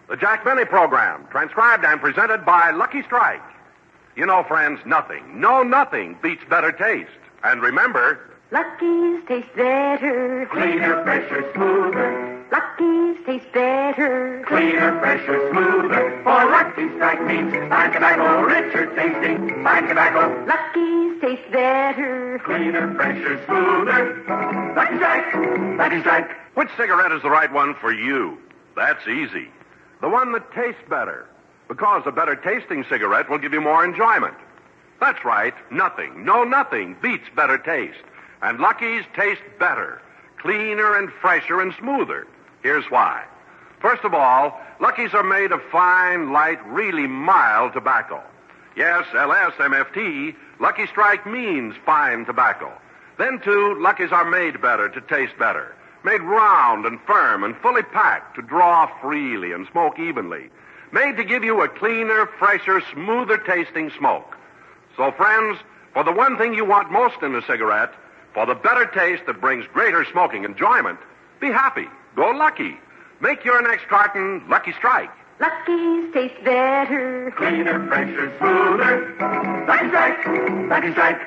The Jack Benny Program, transcribed and presented by Lucky Strike. You know, friends, nothing beats better taste. And remember... Lucky's taste better. Cleaner, fresher, smoother. Lucky's taste better. Cleaner, fresher, smoother. For Lucky Strike means fine tobacco, richer tasting, fine tobacco. Lucky's taste better. Cleaner, fresher, smoother. Lucky Strike, Lucky Strike. Which cigarette is the right one for you? That's easy. The one that tastes better. Because a better tasting cigarette will give you more enjoyment. That's right. Nothing beats better taste. And Lucky's taste better. Cleaner and fresher and smoother. Here's why. First of all, Lucky's are made of fine, light, really mild tobacco. Yes, LSMFT, Lucky Strike means fine tobacco. Then, too, Lucky's are made better to taste better. Made round and firm and fully packed to draw freely and smoke evenly. Made to give you a cleaner, fresher, smoother tasting smoke. So, friends, for the one thing you want most in a cigarette, for the better taste that brings greater smoking enjoyment, be happy. Go Lucky. Make your next carton Lucky Strike. Lucky's taste better. Cleaner, fresher, smoother. Lucky Strike, Lucky Strike.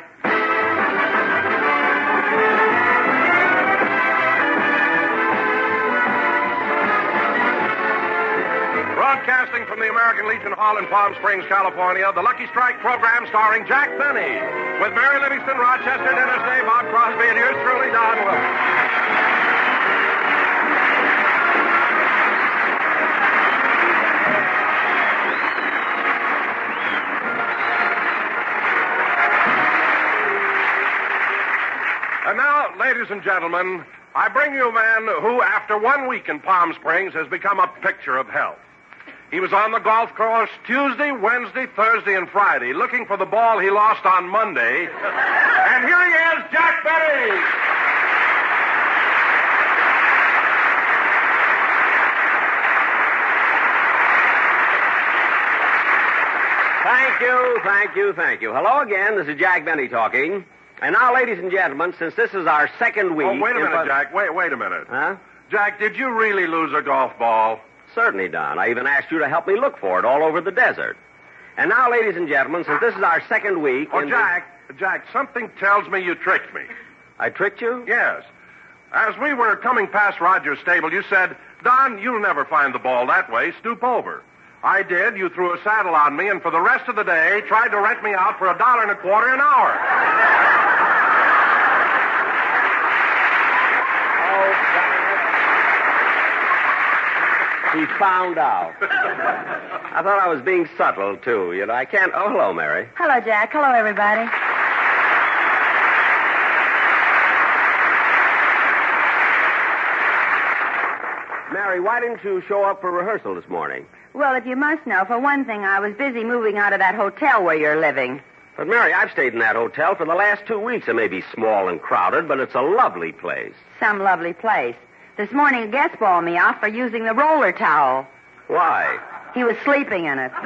Broadcasting from the American Legion Hall in Palm Springs, California, the Lucky Strike program starring Jack Benny, with Mary Livingston, Rochester, Dennis Day, Bob Crosby, and yours truly, Don Wilson. And now, ladies and gentlemen, I bring you a man who, after 1 week in Palm Springs, has become a picture of health. He was on the golf course Tuesday, Wednesday, Thursday, and Friday, looking for the ball he lost on Monday. And here he is, Jack Benny. Thank you. Hello again. This is Jack Benny talking. And now, ladies and gentlemen, since this is our second week... Oh, wait a minute, Jack. Wait a minute. Huh? Jack, did you really lose a golf ball? Certainly, Don. I even asked you to help me look for it all over the desert. And now, ladies and gentlemen, since this is our second week... Oh, Jack, something tells me you tricked me. I tricked you? Yes. As we were coming past Roger's stable, you said, Don, you'll never find the ball that way. Stoop over. I did. You threw a saddle on me, and for the rest of the day, tried to rent me out for $1.25 an hour. He found out. I thought I was being subtle, too. You know, I can't... Oh, hello, Mary. Hello, Jack. Hello, everybody. Mary, why didn't you show up for rehearsal this morning? Well, if you must know, for one thing, I was busy moving out of that hotel where you're living. But, Mary, I've stayed in that hotel for the last 2 weeks. It may be small and crowded, but it's a lovely place. Some lovely place. This morning, a guest bawled me out for using the roller towel. Why? He was sleeping in it. Well,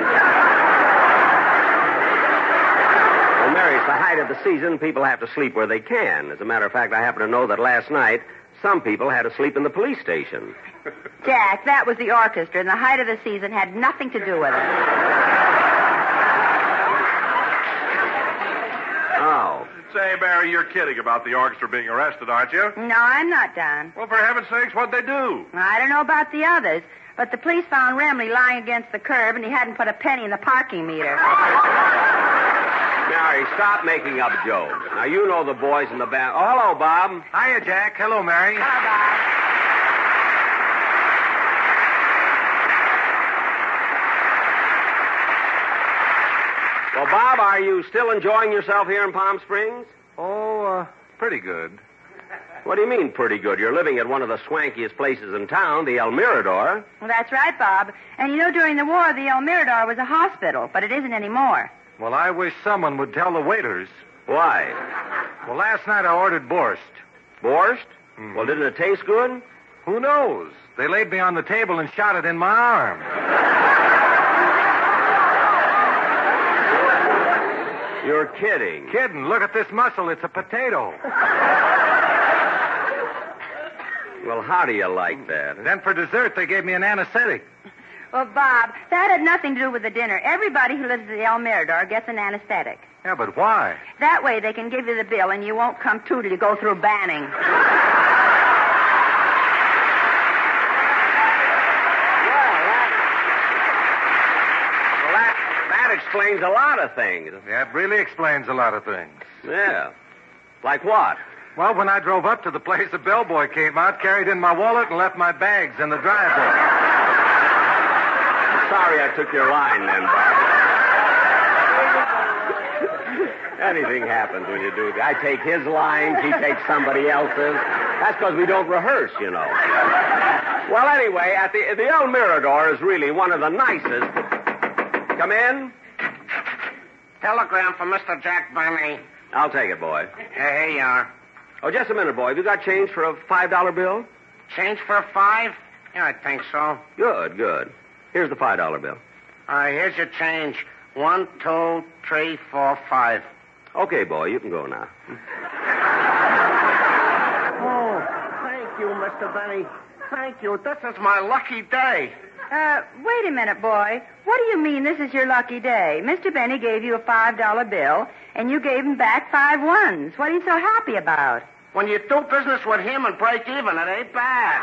Mary, it's the height of the season. People have to sleep where they can. As a matter of fact, I happen to know that last night, some people had to sleep in the police station. Jack, that was the orchestra, and the height of the season had nothing to do with it. Oh. Say, Barry, you're kidding about the orchestra being arrested, aren't you? No, I'm not, Don. Well, for heaven's sakes, what'd they do? I don't know about the others, but the police found Remley lying against the curb, and he hadn't put a penny in the parking meter. Mary, stop making up jokes. Now, you know the boys in the band. Oh, hello, Bob. Hiya, Jack. Hello, Mary. Hello, Bob. Well, Bob, are you still enjoying yourself here in Palm Springs? Oh, pretty good. What do you mean, pretty good? You're living at one of the swankiest places in town, the El Mirador. Well, that's right, Bob. And you know, during the war, the El Mirador was a hospital, but it isn't anymore. Well, I wish someone would tell the waiters. Why? Well, last night I ordered borscht. Borscht? Mm-hmm. Well, didn't it taste good? Who knows? They laid me on the table and shot it in my arm. You're kidding. Kidding. Look at this muscle. It's a potato. Well, how do you like that? Then for dessert, they gave me an anesthetic. Well, Bob, that had nothing to do with the dinner. Everybody who lives at the El Mirador gets an anesthetic. Yeah, but why? That way they can give you the bill and you won't come to till you go through banning. That explains a lot of things. Yeah, it really explains a lot of things. Yeah. Like what? Well, when I drove up to the place, the bellboy came out, carried in my wallet, and left my bags in the driveway. Sorry I took your line then, Bob. Anything happens when you do that. I take his lines, he takes somebody else's. That's because we don't rehearse, you know. Well, anyway, the El Mirador is really one of the nicest. Come in. Telegram for Mr. Jack Benny. I'll take it, boy. Here you are. Oh, just a minute, boy. Have you got change for a $5 bill? Change for a $5? Yeah, I think so. Good, good. Here's the $5 bill. All right, here's your change. 1, 2, 3, 4, 5. Okay, boy, you can go now. Oh, thank you, Mr. Benny. Thank you. This is my lucky day. Wait a minute, boy. What do you mean this is your lucky day? Mr. Benny gave you a $5 bill, and you gave him back 5 ones. What are you so happy about? When you do business with him and break even, it ain't bad.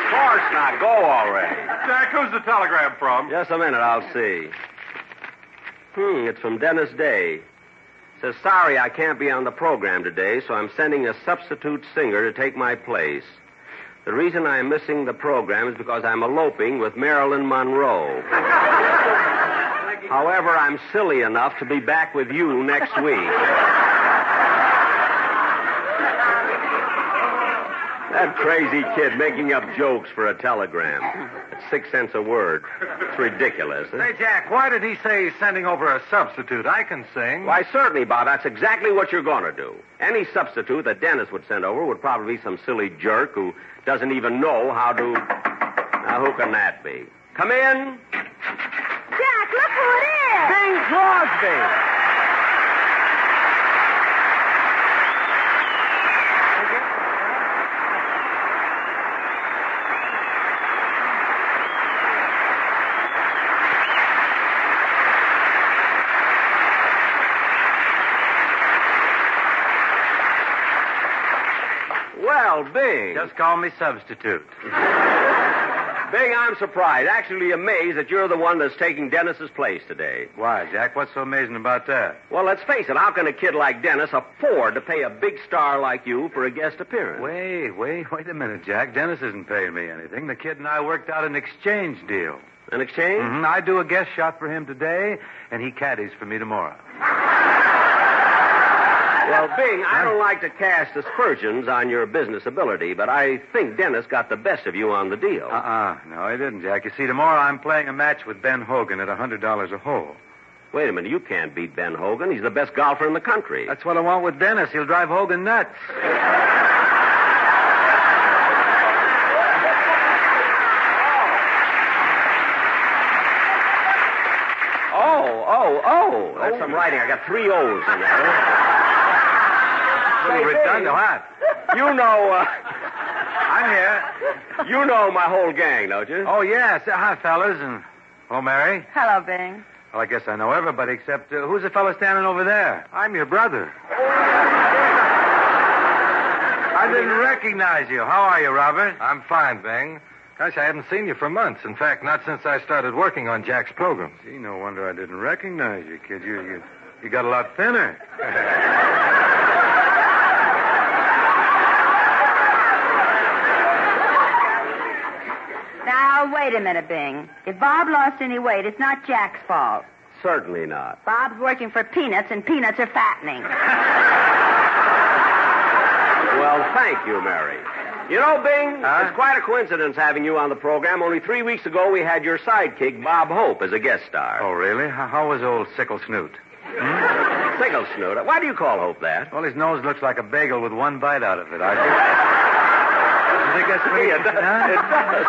Of course not. Go already. Jack, who's the telegram from? Just a minute, I'll see. It's from Dennis Day. Says, sorry, I can't be on the program today, so I'm sending a substitute singer to take my place. The reason I'm missing the program is because I'm eloping with Marilyn Monroe. However, I'm silly enough to be back with you next week. That crazy kid making up jokes for a telegram. It's 6 cents a word. It's ridiculous. Say, Jack, why did he say he's sending over a substitute? I can sing. Why, certainly, Bob. That's exactly what you're going to do. Any substitute that Dennis would send over would probably be some silly jerk who doesn't even know how to... Now, who can that be? Come in. Jack, look who it is! Bing Crosby. Well, Bing. Just call me substitute. Bing, I'm surprised, actually amazed that you're the one that's taking Dennis's place today. Why, Jack? What's so amazing about that? Well, let's face it, how can a kid like Dennis afford to pay a big star like you for a guest appearance? Wait a minute, Jack. Dennis isn't paying me anything. The kid and I worked out an exchange deal. An exchange? Mm-hmm. I do a guest shot for him today, and he caddies for me tomorrow. Well, Bing, I don't like to cast aspersions on your business ability, but I think Dennis got the best of you on the deal. No, he didn't, Jack. You see, tomorrow I'm playing a match with Ben Hogan at $100 a hole. Wait a minute, you can't beat Ben Hogan. He's the best golfer in the country. That's what I want with Dennis. He'll drive Hogan nuts. Oh. That's some writing. I got 3 O's in there. Say, redundant, what? You know, I'm here. You know my whole gang, don't you? Oh, yes. Hi, fellas. And hello, Mary. Hello, Bing. Well, I guess I know everybody except who's the fellow standing over there? I'm your brother. I didn't recognize you. How are you, Robert? I'm fine, Bing. Gosh, I haven't seen you for months. In fact, not since I started working on Jack's program. Gee, no wonder I didn't recognize you, kid. You got a lot thinner. Now, wait a minute, Bing. If Bob lost any weight, it's not Jack's fault. Certainly not. Bob's working for peanuts, and peanuts are fattening. Well, thank you, Mary. You know, Bing, it's quite a coincidence having you on the program. Only 3 weeks ago, we had your sidekick, Bob Hope, as a guest star. Oh, really? How was old Sickle Snoot? Sickle Snoot? Why do you call Hope that? Well, his nose looks like a bagel with one bite out of it. I think that's what it does. It does.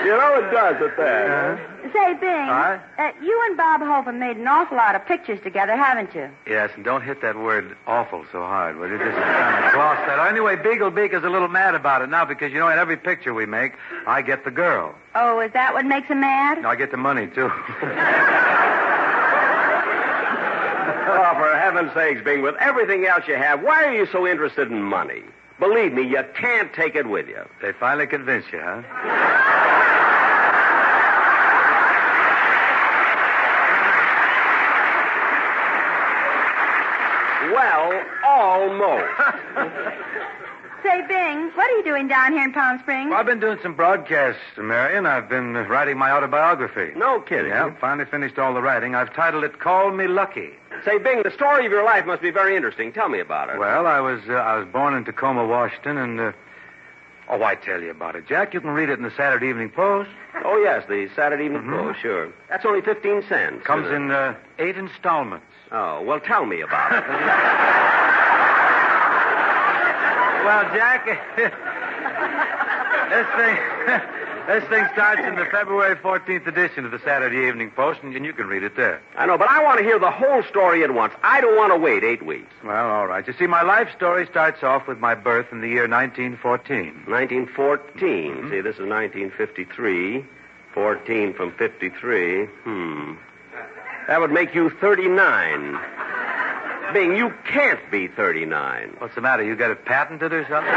You know, it does at that. Say, Bing, you and Bob Hope have made an awful lot of pictures together, haven't you? Yes, and don't hit that word awful so hard, will you? Just kind of gloss Anyway, Beaglebeak is a little mad about it now because, in every picture we make, I get the girl. Oh, is that what makes him mad? I get the money, too. Oh, for heaven's sakes, Bing, with everything else you have, why are you so interested in money? Believe me, you can't take it with you. They finally convinced you, huh? Well, almost. Say, Bing, what are you doing down here in Palm Springs? Well, I've been doing some broadcasts, Marion. I've been writing my autobiography. No kidding. Yeah, finally finished all the writing. I've titled it Call Me Lucky. Say, Bing, the story of your life must be very interesting. Tell me about it. Well, I was born in Tacoma, Washington, and... I tell you about it, Jack. You can read it in the Saturday Evening Post. Oh, yes, the Saturday Evening Post, sure. That's only 15 cents. Comes in 8 installments. Oh, well, tell me about it. Well, Jack, this thing starts in the February 14th edition of the Saturday Evening Post, and you can read it there. I know, but I want to hear the whole story at once. I don't want to wait 8 weeks. Well, all right. You see, my life story starts off with my birth in the year 1914. 1914. See, this is 1953. 14 from 53. That would make you 39. Bing, you can't be 39. What's the matter? You got it patented or something?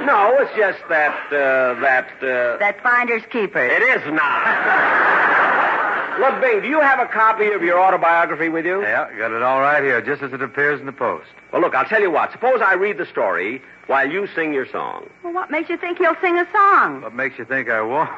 No, it's just that. That finder's keeper. It is not. Look, Bing, do you have a copy of your autobiography with you? Yeah, got it all right here, just as it appears in the Post. Well, look, I'll tell you what. Suppose I read the story while you sing your song. Well, what makes you think he'll sing a song? What makes you think I won't?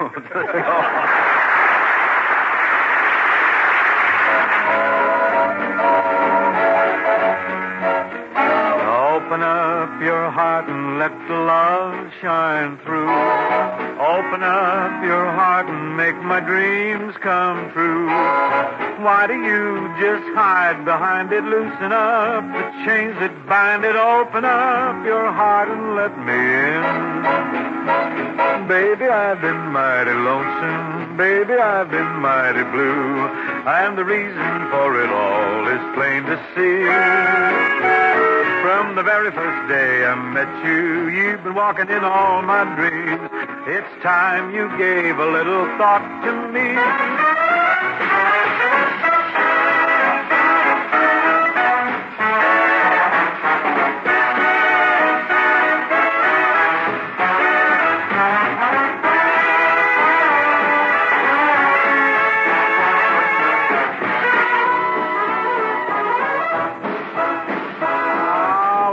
Open up your heart and let the love shine through. Open up your heart and make my dreams come true. Why do you just hide behind it? Loosen up the chains that bind it. Open up your heart and let me in. Baby, I've been mighty lonesome. Baby, I've been mighty blue. And the reason for it all is plain to see. From the very first day I met you, you've been walking in all my dreams. It's time you gave a little thought to me.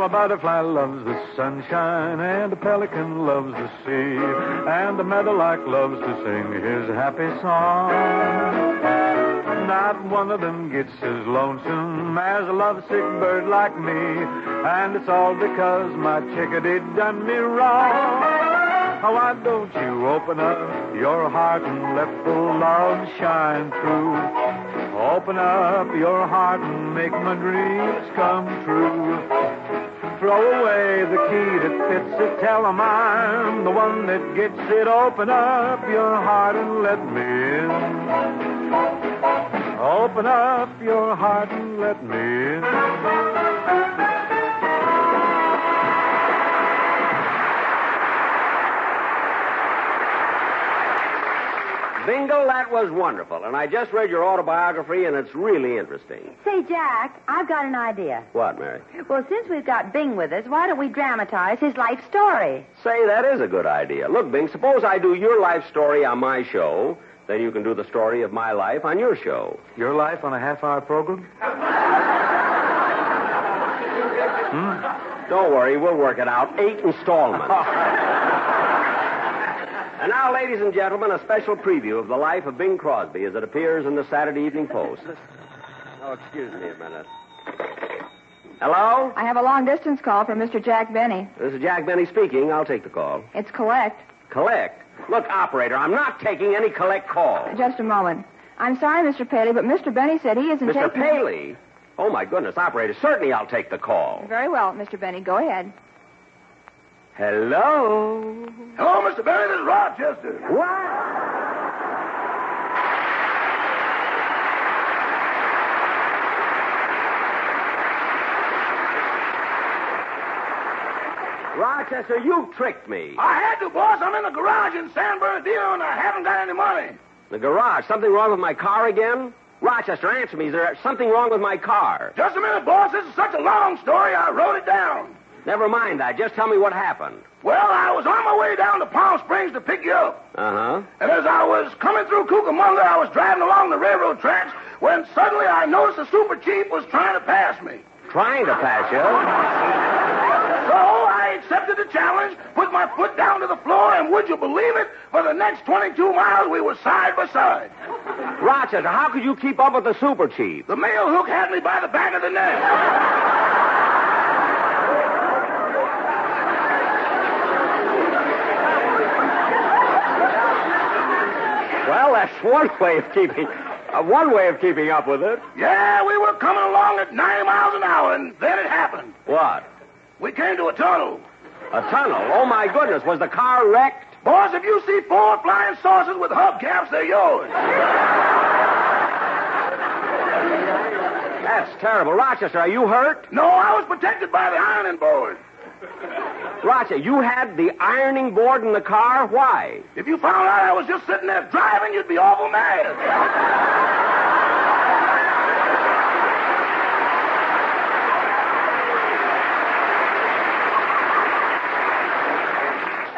A butterfly loves the sunshine, and a pelican loves the sea, and the meadowlark loves to sing his happy song. Not one of them gets as lonesome as a lovesick bird like me, and it's all because my chickadee done me wrong. Oh, why don't you open up your heart and let the love shine through? Open up your heart and make my dreams come true. Throw away the key that fits it. Tell 'em I'm the one that gets it. Open up your heart and let me in. Open up your heart and let me in. Bingo, that was wonderful. And I just read your autobiography, and it's really interesting. Say, Jack, I've got an idea. What, Mary? Well, since we've got Bing with us, why don't we dramatize his life story? Say, that is a good idea. Look, Bing, suppose I do your life story on my show. Then you can do the story of my life on your show. Your life on a half-hour program? Don't worry, we'll work it out. 8 installments. And now, ladies and gentlemen, a special preview of the life of Bing Crosby as it appears in the Saturday Evening Post. Oh, excuse me a minute. Hello? I have a long-distance call from Mr. Jack Benny. This is Jack Benny speaking. I'll take the call. It's collect. Collect? Look, operator, I'm not taking any collect calls. Just a moment. I'm sorry, Mr. Paley, but Mr. Benny said he isn't Mr. taking... Paley? Oh, my goodness, operator, certainly I'll take the call. Very well, Mr. Benny. Go ahead. Hello? Hello, Mr. Benny. This is Rochester. What? Rochester, you tricked me. I had to, boss. I'm in the garage in San Bernardino, and I haven't got any money. The garage. Something wrong with my car again? Rochester, answer me. Is there something wrong with my car? Just a minute, boss. This is such a long story, I wrote it down. Never mind that. Just tell me what happened. Well, I was on my way down to Palm Springs to pick you up. Uh-huh. And as I was coming through Cucamonga, I was driving along the railroad tracks when suddenly I noticed the super chief was trying to pass me. Trying to pass you? So I accepted the challenge, put my foot down to the floor, and would you believe it? For the next 22 miles, we were side by side. Rochester, how could you keep up with the super chief? The mail hook had me by the back of the neck. Well, that's one way of keeping up with it. Yeah, we were coming along at 90 miles an hour, and then it happened. What? We came to a tunnel. A tunnel? Oh, my goodness. Was the car wrecked? Boss, if you see 4 flying saucers with hubcaps, they're yours. That's terrible. Rochester, are you hurt? No, I was protected by the ironing board. Rochester, you had the ironing board in the car? Why? If you found out I was just sitting there driving, you'd be awful mad.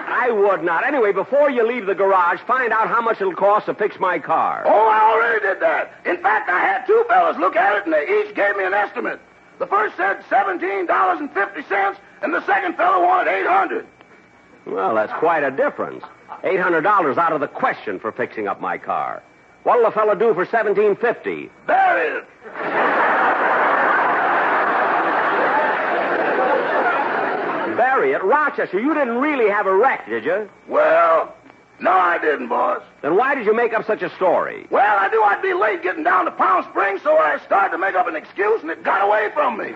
I would not. Anyway, before you leave the garage, find out how much it'll cost to fix my car. Oh, I already did that. In fact, I had 2 fellas look at it, and they each gave me an estimate. The first said $17.50, and the second fellow wanted $800. Well, that's quite a difference. $800 out of the question for fixing up my car. What'll the fellow do for $17.50? Bury it. Bury it? Rochester, you didn't really have a wreck, did you? Well, no, I didn't, boss. Then why did you make up such a story? Well, I knew I'd be late getting down to Palm Springs, so I started to make up an excuse, and it got away from me.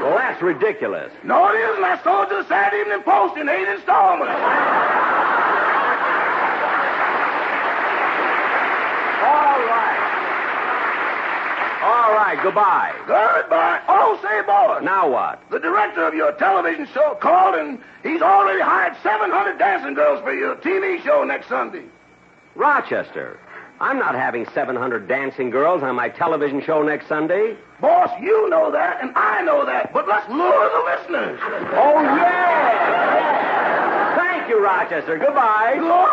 Well, that's ridiculous. No, it isn't. I sold it to the Saturday Evening Post in 8 installments. All right, goodbye. Goodbye. Oh, say, boss. Now what? The director of your television show called, and he's already hired 700 dancing girls for your TV show next Sunday. Rochester, I'm not having 700 dancing girls on my television show next Sunday. Boss, you know that, and I know that, but let's lure the listeners. Oh, yeah! Thank you, Rochester. Goodbye. Goodbye.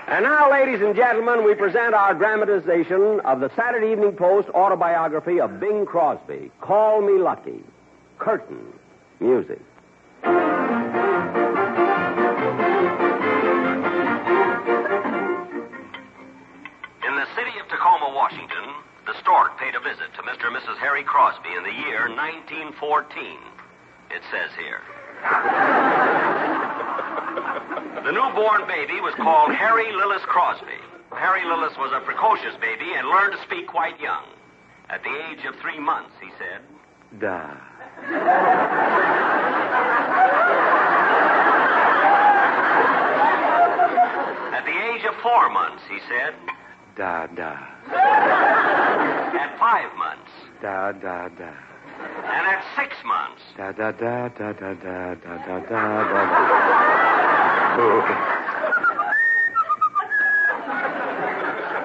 And now, ladies and gentlemen, we present our dramatization of the Saturday Evening Post autobiography of Bing Crosby, Call Me Lucky. Curtain music. In the city of Tacoma, Washington, the stork paid a visit to Mr. and Mrs. Harry Crosby in the year 1914. It says here. The newborn baby was called Harry Lillis Crosby. Harry Lillis was a precocious baby and learned to speak quite young. At the age of 3 months, he said, "Da." At the age of 4 months, he said, "Da, da." At 5 months, "Da, da, da." And at 6 months, "Da, da, da, da, da, da, da, da, da, da."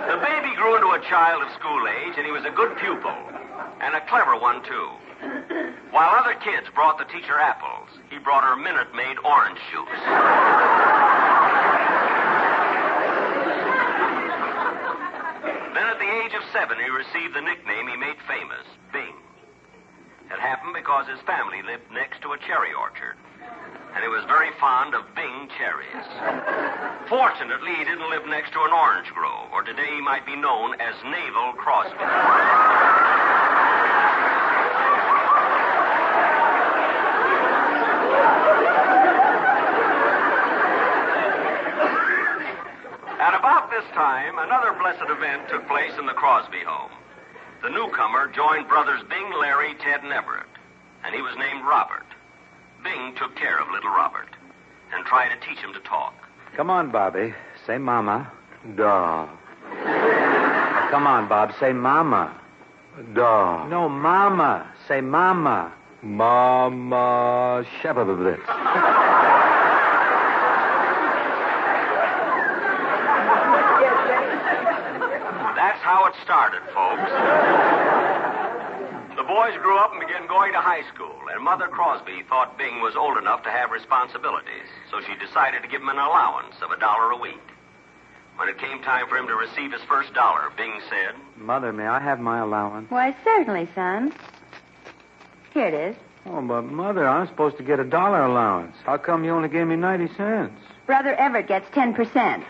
The baby grew into a child of school age, and he was a good pupil, and a clever one, too. While other kids brought the teacher apples, he brought her Minute Maid orange juice. Then at the age of 7, he received the nickname he made famous, Bing. It happened because his family lived next to a cherry orchard, and he was very fond of Bing cherries. Fortunately, he didn't live next to an orange grove, or today he might be known as Naval Crosby. At about this time, another blessed event took place in the Crosby home. The newcomer joined brothers Bing, Larry, Ted, and Everett, and he was named Robert. Bing took care of little Robert and tried to teach him to talk. Come on, Bobby. Say mama. Duh. Now, come on, Bob. Say mama. Duh. No, mama. Say mama. Mama. Shabba-ba-blitz. That's how it started, folks. The boys grew up and began going to high school, and Mother Crosby thought Bing was old enough to have responsibilities, so she decided to give him an allowance of $1 a week. When it came time for him to receive his first dollar, Bing said, Mother, may I have my allowance? Why, certainly, son. Here it is. Oh, but Mother, I'm supposed to get $1 allowance. How come you only gave me 90 cents? Brother Everett gets 10%. That's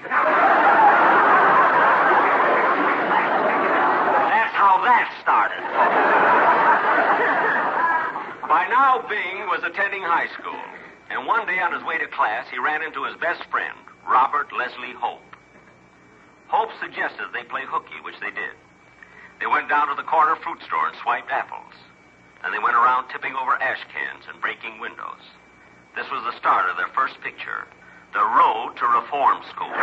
how that started. By now, Bing was attending high school, and one day on his way to class, he ran into his best friend, Robert Leslie Hope. Hope suggested they play hooky, which they did. They went down to the corner fruit store and swiped apples. And they went around tipping over ash cans and breaking windows. This was the start of their first picture, The Road to Reform School.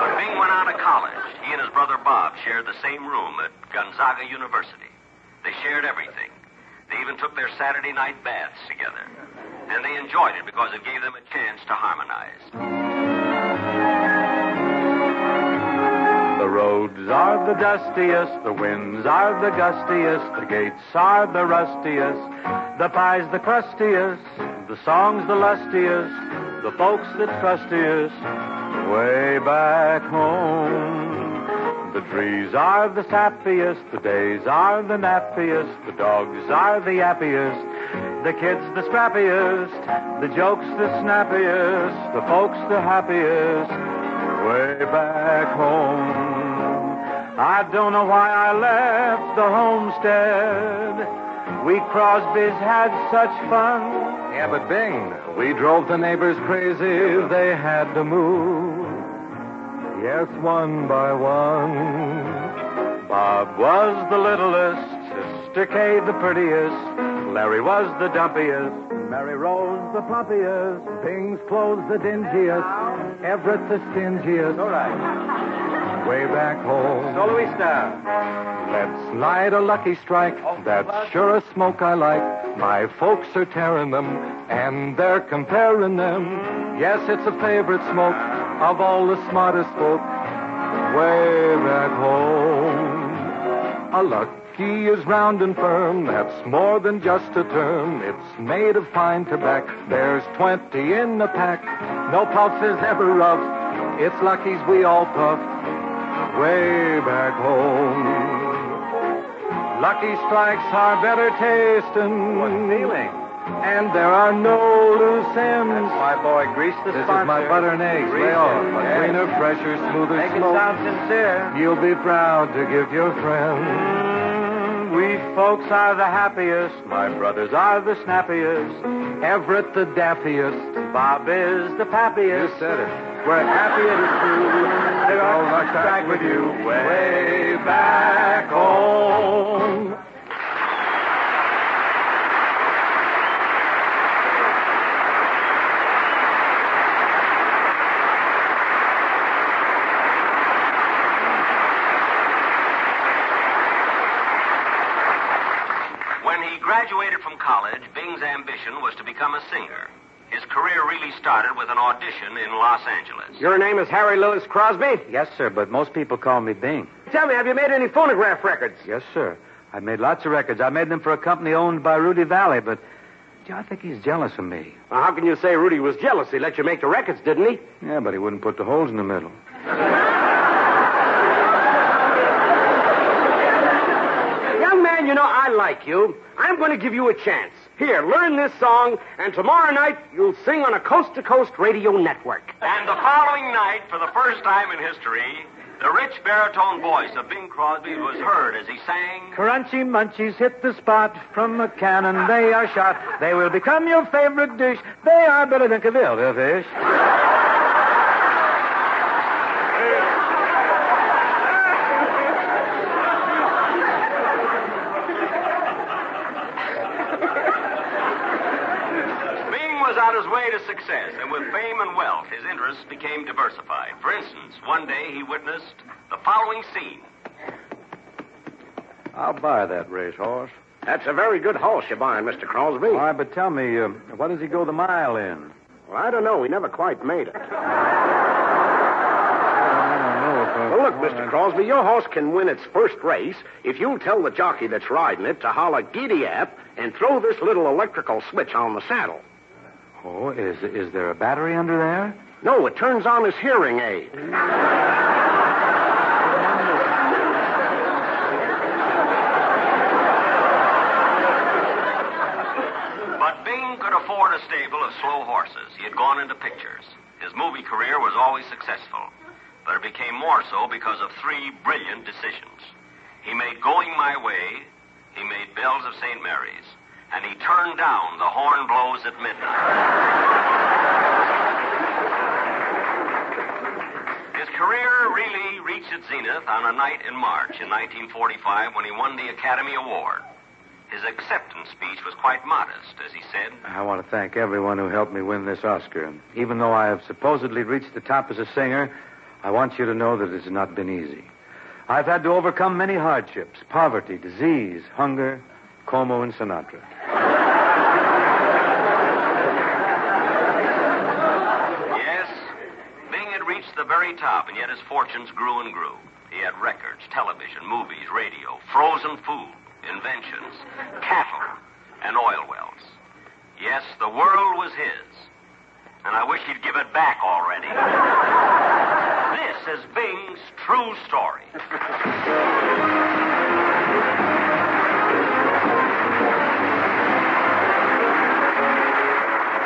When Bing went on to college, he and his brother Bob shared the same room at Gonzaga University. They shared everything. They even took their Saturday night baths together. And they enjoyed it because it gave them a chance to harmonize. The roads are the dustiest, the winds are the gustiest, the gates are the rustiest, the pie's the crustiest, the song's the lustiest, the folks the trustiest, way back home. The trees are the sappiest, the days are the nappiest, the dogs are the yappiest, the kids the scrappiest, the jokes the snappiest, the folks the happiest, way back home. I don't know why I left the homestead. We Crosbys had such fun. Yeah, but Bing, we drove the neighbors crazy. They had to move. Yes, one by one. Bob was the littlest, Sister Kay the prettiest, Larry was the dumpiest, Mary Rose the plumpiest, Bing's clothes the dingiest, Everett the stingiest. All right. Way back home. So Louisa. Let's light a lucky strike. That's sure a smoke I like. My folks are tearing them, and they're comparing them. Yes, it's a favorite smoke of all the smartest folk. Way back home. A lucky is round and firm. That's more than just a term. It's made of fine tobacco. There's 20 in the pack. No puff is ever rough. It's Lucky's we all puff. Way back home. Lucky Strikes are better tasting. What feeling? And there are no loose ends. That's my boy, Grease the This sponsor. is my butter and eggs. Lay off. A cleaner, fresher, smoother Make it smoke. sound sincere. You'll be proud to give your friend. We folks are the happiest. My brothers are the snappiest. Everett the daffiest. Bob is the pappiest. You said it. We're happy it is true. They're All all right, back with you. Way back home. When he graduated from college, Bing's ambition was to become a singer. His career really started with an audition in Los Angeles. Your name is Harry Lewis Crosby? Yes, sir, but most people call me Bing. Tell me, have you made any phonograph records? Yes, sir. I made lots of records. I made them for a company owned by Rudy Valley, but gee, I think he's jealous of me. Well, how can you say Rudy was jealous? He let you make the records, didn't he? Yeah, but he wouldn't put the holes in the middle. Young man, you know, I like you. I'm going to give you a chance. Here, learn this song, and tomorrow night you'll sing on a coast-to-coast radio network. And the following night, for the first time in history, the rich baritone voice of Bing Crosby was heard as he sang... Crunchy munchies hit the spot. From a cannon they are shot. They will become your favorite dish. They are better than Cavill fish. on his way to success, and with fame and wealth, his interests became diversified. For instance, one day he witnessed the following scene. I'll buy that racehorse. That's a very good horse you're buying, Mr. Crosby. All right, but tell me, what does he go the mile in? Well, I don't know. He never quite made it. I don't know if Well, look, Mr. Crosby, your horse can win its first race if you'll tell the jockey that's riding it to holler giddy-ap and throw this little electrical switch on the saddle. Oh, is there a battery under there? No, it turns on his hearing aid. But Bing could afford a stable of slow horses. He had gone into pictures. His movie career was always successful, but it became more so because of three brilliant decisions. He made Going My Way, he made Bells of St. Mary's, and he turned down The Horn Blows at Midnight. His career really reached its zenith on a night in March in 1945 when he won the Academy Award. His acceptance speech was quite modest, as he said, I want to thank everyone who helped me win this Oscar. Even though I have supposedly reached the top as a singer, I want you to know that it has not been easy. I've had to overcome many hardships, poverty, disease, hunger, Como and Sinatra. Yes, Bing had reached the very top, and yet his fortunes grew and grew. He had records, television, movies, radio, frozen food, inventions, cattle, and oil wells. Yes, the world was his, and I wish he'd give it back already. This is Bing's true story.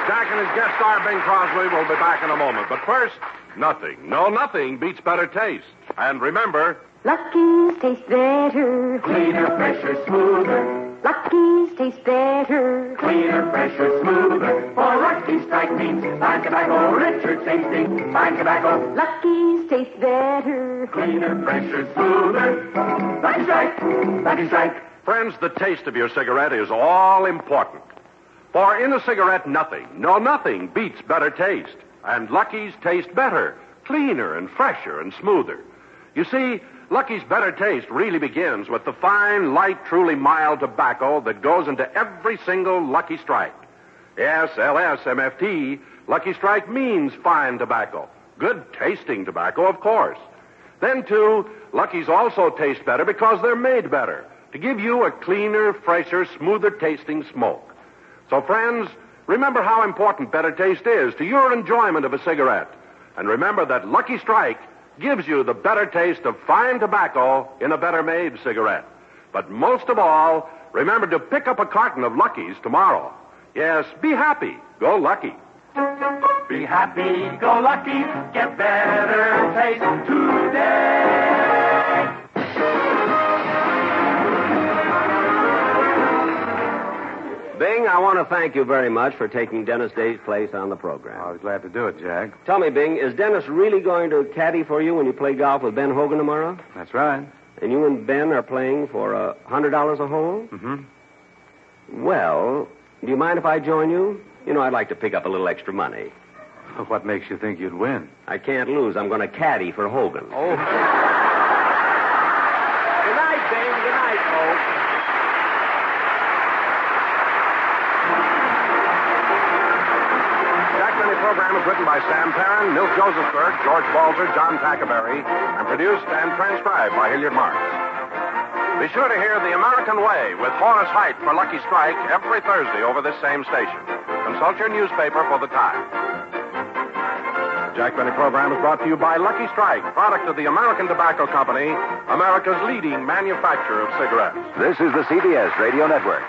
Jack and his guest star, Bing Crosby, will be back in a moment. But first, nothing beats better taste. And remember, Lucky's taste better. Cleaner, fresher, smoother. Lucky's taste better. Cleaner, fresher, smoother. For Lucky Strike means fine tobacco, richer tasting. Fine tobacco. Lucky's taste better. Cleaner, fresher, smoother. Lucky Strike. Lucky Strike. friends, the taste of your cigarette is all important. For in a cigarette, nothing beats better taste. And Lucky's taste better, cleaner and fresher and smoother. You see, Lucky's better taste really begins with the fine, light, truly mild tobacco that goes into every single Lucky Strike. Yes, LSMFT, Lucky Strike means fine tobacco. Good tasting tobacco, of course. Then, too, Lucky's also taste better because they're made better, to give you a cleaner, fresher, smoother tasting smoke. So, friends, remember how important better taste is to your enjoyment of a cigarette. And remember that Lucky Strike gives you the better taste of fine tobacco in a better-made cigarette. But most of all, remember to pick up a carton of Lucky's tomorrow. Yes, be happy. Go Lucky. Be happy, go lucky, get better taste today. Bing, I want to thank you very much for taking Dennis Day's place on the program. I was glad to do it, Jack. Tell me, Bing, is Dennis really going to caddy for you when you play golf with Ben Hogan tomorrow? That's right. And you and Ben are playing for $100 a hole? Mm-hmm. Well, do you mind if I join you? You know, I'd like to pick up a little extra money. What makes you think you'd win? I can't lose. I'm going to caddy for Hogan. Oh. Good night, Bing. Good night, folks. Jack Benny program is written by Sam Perrin, Milt Josephsberg, George Balzer, John Tackerberry, and produced and transcribed by Hilliard Marks. Be sure to hear The American Way with Horace Heidt for Lucky Strike every Thursday over this same station. Consult your newspaper for the time. The Jack Benny program is brought to you by Lucky Strike, product of the American Tobacco Company, America's leading manufacturer of cigarettes. This is the CBS Radio Network.